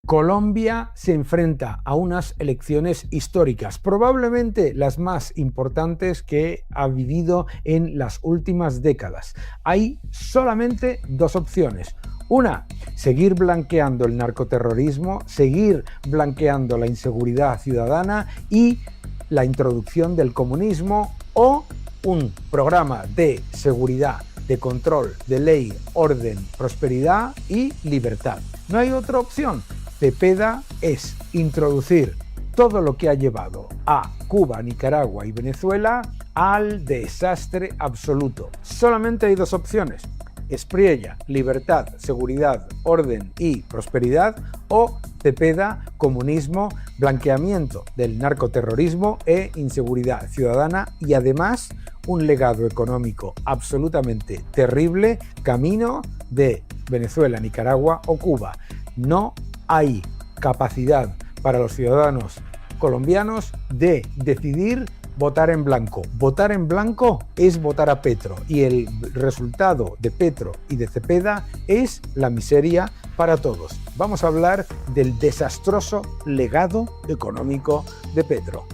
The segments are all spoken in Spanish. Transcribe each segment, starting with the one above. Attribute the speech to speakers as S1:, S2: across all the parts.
S1: Colombia se enfrenta a unas elecciones históricas, probablemente las más importantes que ha vivido en las últimas décadas. Hay solamente dos opciones. Una, seguir blanqueando el narcoterrorismo, seguir blanqueando la inseguridad ciudadana y la introducción del comunismo, o un programa de seguridad, de control, de ley, orden, prosperidad y libertad. No hay otra opción. Cepeda es introducir todo lo que ha llevado a Cuba, Nicaragua y Venezuela al desastre absoluto. Solamente hay dos opciones: Espriella, libertad, seguridad, orden y prosperidad, o Cepeda, comunismo, blanqueamiento del narcoterrorismo e inseguridad ciudadana, y además un legado económico absolutamente terrible camino de Venezuela, Nicaragua o Cuba. No hay capacidad para los ciudadanos colombianos de decidir votar en blanco. Votar en blanco es votar a Petro, y el resultado de Petro y de Cepeda es la miseria para todos. Vamos a hablar del desastroso legado económico de Petro.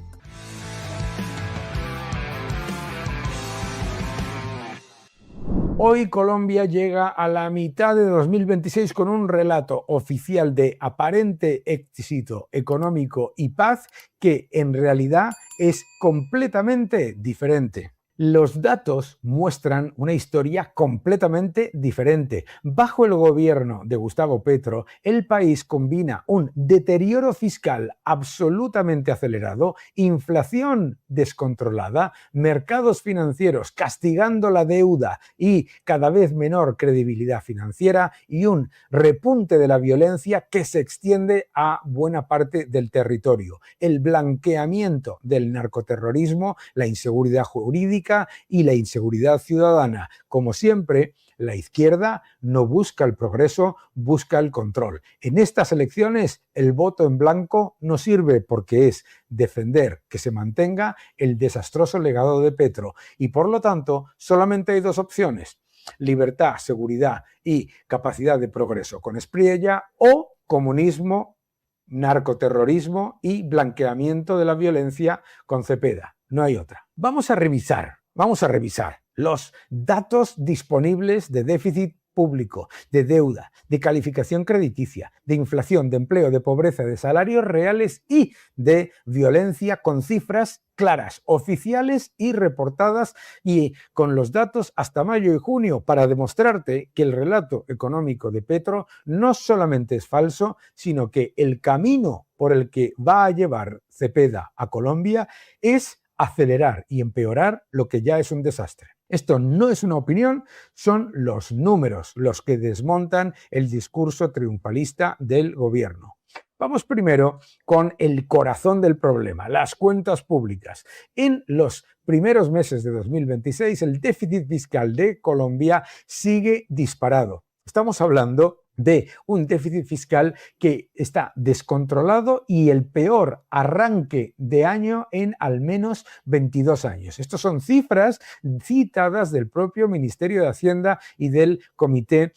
S1: Hoy Colombia llega a la mitad de 2026 con un relato oficial de aparente éxito económico y paz que en realidad es completamente diferente. Los datos muestran una historia completamente diferente. Bajo el gobierno de Gustavo Petro, el país combina un deterioro fiscal absolutamente acelerado, inflación descontrolada, mercados financieros castigando la deuda y cada vez menor credibilidad financiera, y un repunte de la violencia que se extiende a buena parte del territorio. El blanqueamiento del narcoterrorismo, la inseguridad jurídica y la inseguridad ciudadana. Como siempre, la izquierda no busca el progreso, busca el control. En estas elecciones, el voto en blanco no sirve, porque es defender que se mantenga el desastroso legado de Petro. Y por lo tanto, solamente hay dos opciones: libertad, seguridad y capacidad de progreso con Espriella, o comunismo, narcoterrorismo y blanqueamiento de la violencia con Cepeda. No hay otra. Vamos a revisar los datos disponibles de déficit público, de deuda, de calificación crediticia, de inflación, de empleo, de pobreza, de salarios reales y de violencia, con cifras claras, oficiales y reportadas, y con los datos hasta mayo y junio, para demostrarte que el relato económico de Petro no solamente es falso, sino que el camino por el que va a llevar Cepeda a Colombia es acelerar y empeorar lo que ya es un desastre. Esto no es una opinión, son los números los que desmontan el discurso triunfalista del gobierno. Vamos primero con el corazón del problema, las cuentas públicas. En los primeros meses de 2026, el déficit fiscal de Colombia sigue disparado. Estamos hablando de un déficit fiscal que está descontrolado y el peor arranque de año en al menos 22 años. Estas son cifras citadas del propio Ministerio de Hacienda y del Comité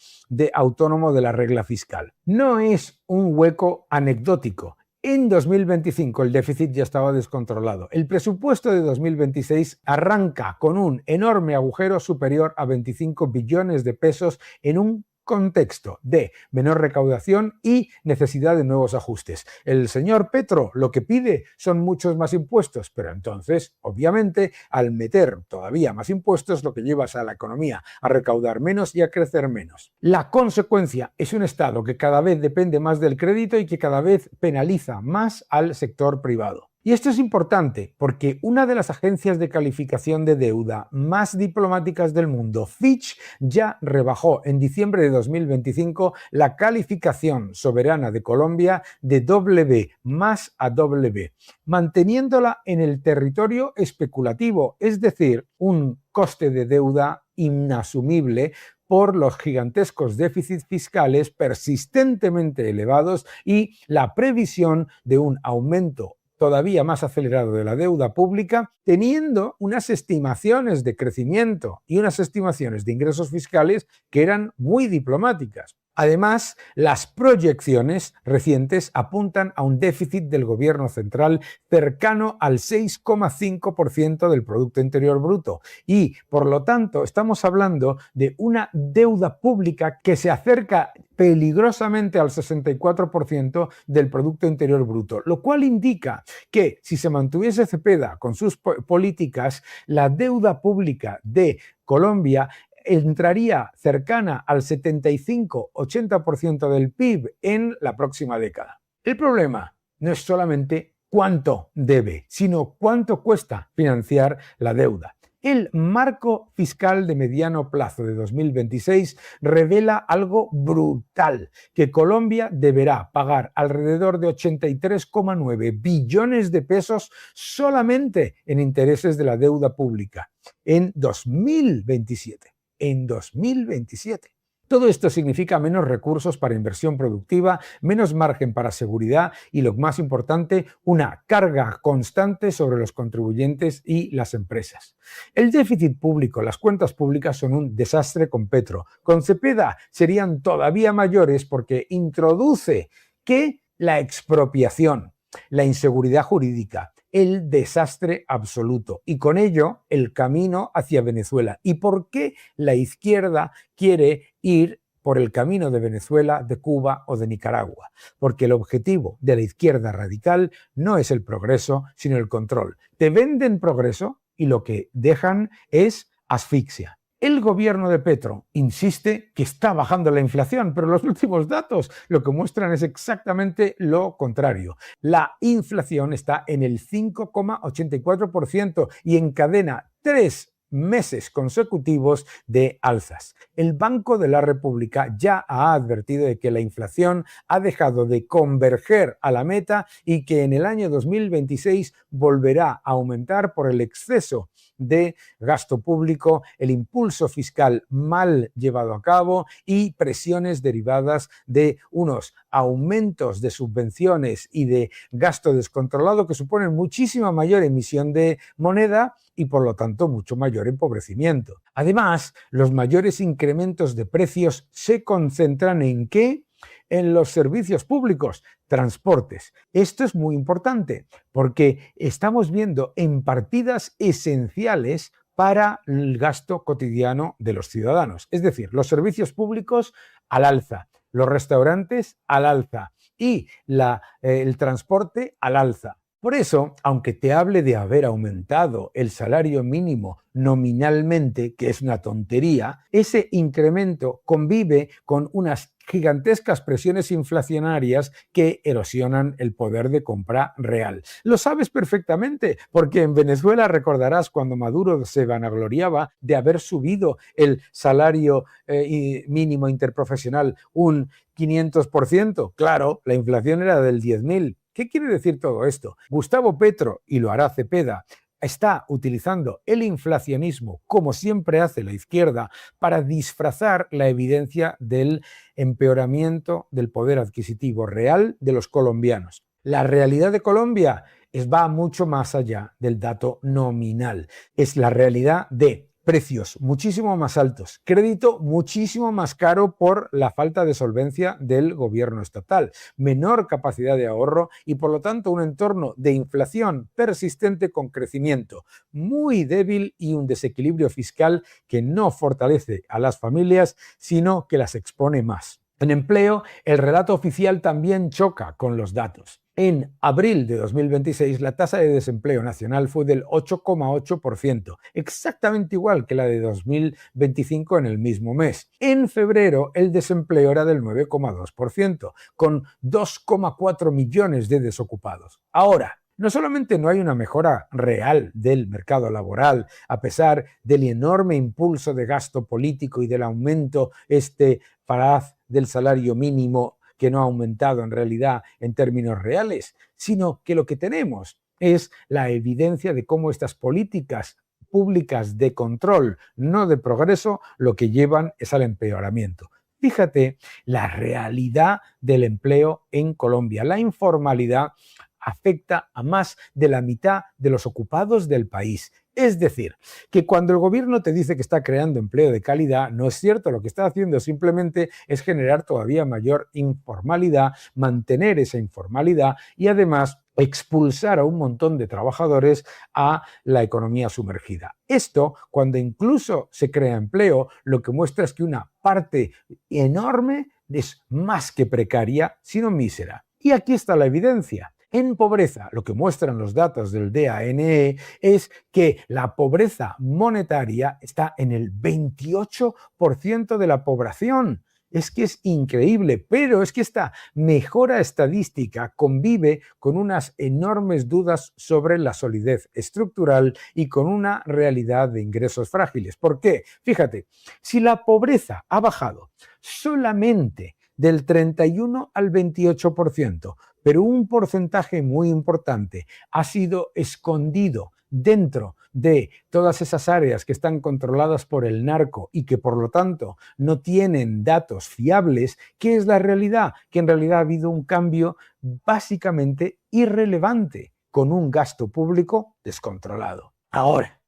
S1: Autónomo de la Regla Fiscal. No es un hueco anecdótico. En 2025 el déficit ya estaba descontrolado. El presupuesto de 2026 arranca con un enorme agujero superior a 25 billones de pesos en un contexto de menor recaudación y necesidad de nuevos ajustes. El señor Petro lo que pide son muchos más impuestos, pero entonces, obviamente, al meter todavía más impuestos, lo que llevas a la economía a recaudar menos y a crecer menos. La consecuencia es un Estado que cada vez depende más del crédito y que cada vez penaliza más al sector privado. Y esto es importante porque una de las agencias de calificación de deuda más diplomáticas del mundo, Fitch, ya rebajó en diciembre de 2025 la calificación soberana de Colombia de B+ a B, manteniéndola en el territorio especulativo, es decir, un coste de deuda inasumible por los gigantescos déficits fiscales persistentemente elevados y la previsión de un aumento todavía más acelerado de la deuda pública, teniendo unas estimaciones de crecimiento y unas estimaciones de ingresos fiscales que eran muy diplomáticas. Además, las proyecciones recientes apuntan a un déficit del gobierno central cercano al 6,5% del Producto Interior Bruto y, por lo tanto, estamos hablando de una deuda pública que se acerca peligrosamente al 64% del Producto Interior Bruto, lo cual indica que si se mantuviese Cepeda con sus políticas, la deuda pública de Colombia entraría cercana al 75-80% del PIB en la próxima década. El problema no es solamente cuánto debe, sino cuánto cuesta financiar la deuda. El marco fiscal de mediano plazo de 2026 revela algo brutal, que Colombia deberá pagar alrededor de 83,9 billones de pesos solamente en intereses de la deuda pública en 2027. En 2027. Todo esto significa menos recursos para inversión productiva, menos margen para seguridad y, lo más importante, una carga constante sobre los contribuyentes y las empresas. El déficit público, las cuentas públicas son un desastre con Petro. Con Cepeda serían todavía mayores porque introduce que la expropiación, la inseguridad jurídica, el desastre absoluto y con ello el camino hacia Venezuela. ¿Y por qué la izquierda quiere ir por el camino de Venezuela, de Cuba o de Nicaragua? Porque el objetivo de la izquierda radical no es el progreso, sino el control. Te venden progreso y lo que dejan es asfixia. El gobierno de Petro insiste que está bajando la inflación, pero los últimos datos lo que muestran es exactamente lo contrario. La inflación está en el 5,84% y encadena 3 meses consecutivos de alzas. El Banco de la República ya ha advertido de que la inflación ha dejado de converger a la meta y que en el año 2026 volverá a aumentar por el exceso de gasto público, el impulso fiscal mal llevado a cabo y presiones derivadas de unos aumentos de subvenciones y de gasto descontrolado que suponen muchísima mayor emisión de moneda y por lo tanto mucho mayor empobrecimiento. Además, los mayores incrementos de precios se concentran ¿en qué? En los servicios públicos, transportes. Esto es muy importante porque estamos viendo en partidas esenciales para el gasto cotidiano de los ciudadanos. Es decir, los servicios públicos al alza, los restaurantes al alza y el transporte al alza. Por eso, aunque te hable de haber aumentado el salario mínimo nominalmente, que es una tontería, ese incremento convive con unas gigantescas presiones inflacionarias que erosionan el poder de compra real. Lo sabes perfectamente, porque en Venezuela recordarás cuando Maduro se vanagloriaba de haber subido el salario mínimo interprofesional un 500%. Claro, la inflación era del 10.000. ¿Qué quiere decir todo esto? Gustavo Petro, y lo hará Cepeda, está utilizando el inflacionismo, como siempre hace la izquierda, para disfrazar la evidencia del empeoramiento del poder adquisitivo real de los colombianos. La realidad de Colombia va mucho más allá del dato nominal. Es la realidad de precios muchísimo más altos, crédito muchísimo más caro por la falta de solvencia del gobierno estatal, menor capacidad de ahorro y por lo tanto un entorno de inflación persistente con crecimiento muy débil y un desequilibrio fiscal que no fortalece a las familias, sino que las expone más. En empleo, el relato oficial también choca con los datos. En abril de 2026, la tasa de desempleo nacional fue del 8,8%, exactamente igual que la de 2025 en el mismo mes. En febrero, el desempleo era del 9,2%, con 2,4 millones de desocupados. Ahora, no solamente no hay una mejora real del mercado laboral, a pesar del enorme impulso de gasto político y del aumento falaz del salario mínimo que no ha aumentado en realidad en términos reales, sino que lo que tenemos es la evidencia de cómo estas políticas públicas de control, no de progreso, lo que llevan es al empeoramiento. Fíjate la realidad del empleo en Colombia. La informalidad afecta a más de la mitad de los ocupados del país. Es decir, que cuando el gobierno te dice que está creando empleo de calidad, no es cierto. Lo que está haciendo simplemente es generar todavía mayor informalidad, mantener esa informalidad y además expulsar a un montón de trabajadores a la economía sumergida. Esto, cuando incluso se crea empleo, lo que muestra es que una parte enorme es más que precaria, sino mísera. Y aquí está la evidencia. En pobreza, lo que muestran los datos del DANE es que la pobreza monetaria está en el 28% de la población. Es que es increíble, pero es que esta mejora estadística convive con unas enormes dudas sobre la solidez estructural y con una realidad de ingresos frágiles. ¿Por qué? Fíjate, si la pobreza ha bajado solamente del 31 al 28%, pero un porcentaje muy importante ha sido escondido dentro de todas esas áreas que están controladas por el narco y que por lo tanto no tienen datos fiables. ¿Qué es la realidad? Que en realidad ha habido un cambio básicamente irrelevante con un gasto público descontrolado. Ahora,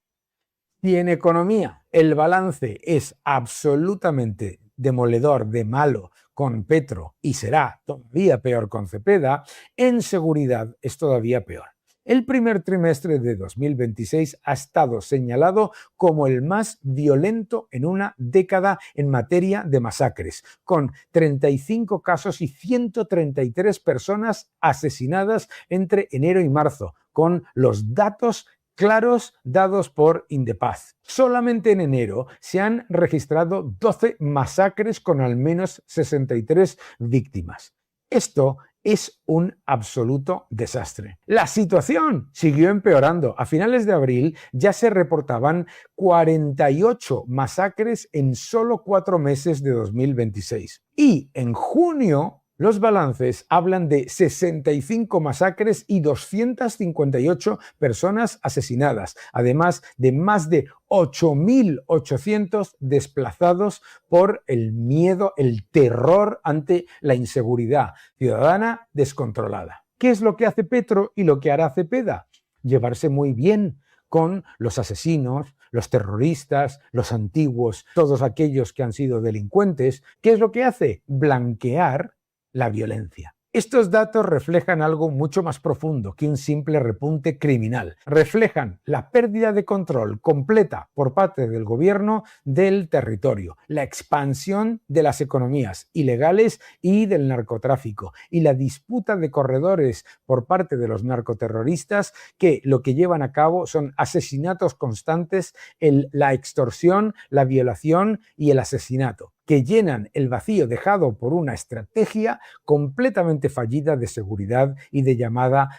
S1: si en economía el balance es absolutamente demoledor, de malo con Petro y será todavía peor con Cepeda, en seguridad es todavía peor. El primer trimestre de 2026 ha estado señalado como el más violento en una década en materia de masacres, con 35 casos y 133 personas asesinadas entre enero y marzo, con los datos claros dados por Indepaz. Solamente en enero se han registrado 12 masacres con al menos 63 víctimas. Esto es un absoluto desastre. La situación siguió empeorando. A finales de abril ya se reportaban 48 masacres en solo 4 meses de 2026. Y en junio los balances hablan de 65 masacres y 258 personas asesinadas, además de más de 8.800 desplazados por el miedo, el terror ante la inseguridad ciudadana descontrolada. ¿Qué es lo que hace Petro y lo que hará Cepeda? Llevarse muy bien con los asesinos, los terroristas, los antiguos, todos aquellos que han sido delincuentes. ¿Qué es lo que hace? Blanquear la violencia. Estos datos reflejan algo mucho más profundo que un simple repunte criminal. Reflejan la pérdida de control completa por parte del gobierno del territorio, la expansión de las economías ilegales y del narcotráfico, y la disputa de corredores por parte de los narcoterroristas que lo que llevan a cabo son asesinatos constantes, la extorsión, la violación y el asesinato, que llenan el vacío dejado por una estrategia completamente fallida de seguridad y de llamada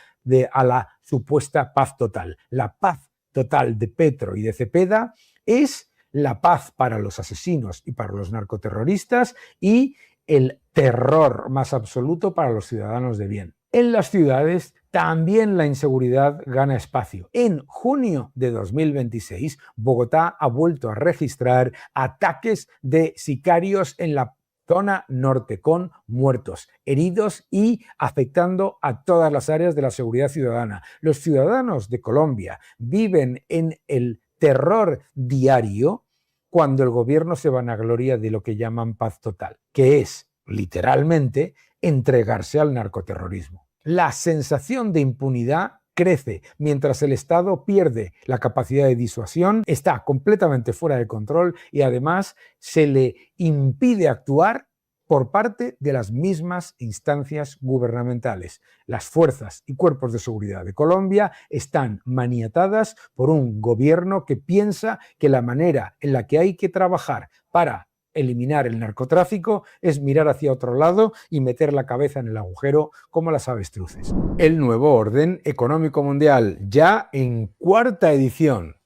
S1: a la supuesta paz total. La paz total de Petro y de Cepeda es la paz para los asesinos y para los narcoterroristas y el terror más absoluto para los ciudadanos de bien. En las ciudades también la inseguridad gana espacio. En junio de 2026, Bogotá ha vuelto a registrar ataques de sicarios en la zona norte, con muertos, heridos y afectando a todas las áreas de la seguridad ciudadana. Los ciudadanos de Colombia viven en el terror diario cuando el gobierno se vanagloria de lo que llaman paz total, que es, literalmente, entregarse al narcoterrorismo. La sensación de impunidad crece mientras el Estado pierde la capacidad de disuasión, está completamente fuera de control y además se le impide actuar por parte de las mismas instancias gubernamentales. Las fuerzas y cuerpos de seguridad de Colombia están maniatadas por un gobierno que piensa que la manera en la que hay que trabajar para eliminar el narcotráfico es mirar hacia otro lado y meter la cabeza en el agujero como las avestruces. El nuevo orden económico mundial, ya en 4ª edición.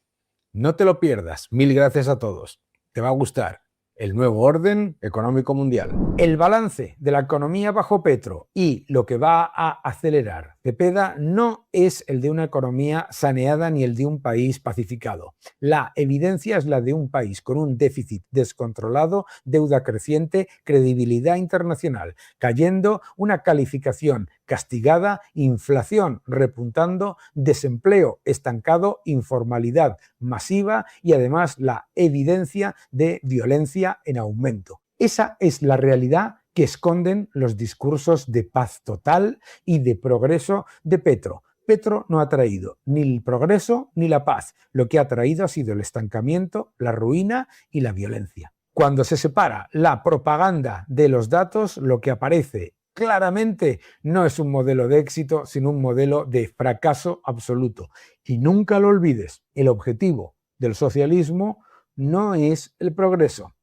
S1: No te lo pierdas. Mil gracias a todos. Te va a gustar. El nuevo orden económico mundial. El balance de la economía bajo Petro y lo que va a acelerar Cepeda no es el de una economía saneada ni el de un país pacificado. La evidencia es la de un país con un déficit descontrolado, deuda creciente, credibilidad internacional, cayendo, una calificación castigada, inflación repuntando, desempleo estancado, informalidad masiva y además la evidencia de violencia en aumento. Esa es la realidad que esconden los discursos de paz total y de progreso de Petro. Petro no ha traído ni el progreso ni la paz. Lo que ha traído ha sido el estancamiento, la ruina y la violencia. Cuando se separa la propaganda de los datos, lo que aparece claramente no es un modelo de éxito, sino un modelo de fracaso absoluto. Y nunca lo olvides, el objetivo del socialismo no es el progreso,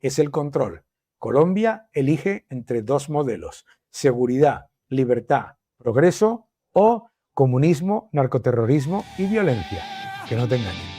S1: es el control. Colombia elige entre dos modelos: seguridad, libertad, progreso o comunismo, narcoterrorismo y violencia. Que no te engañen.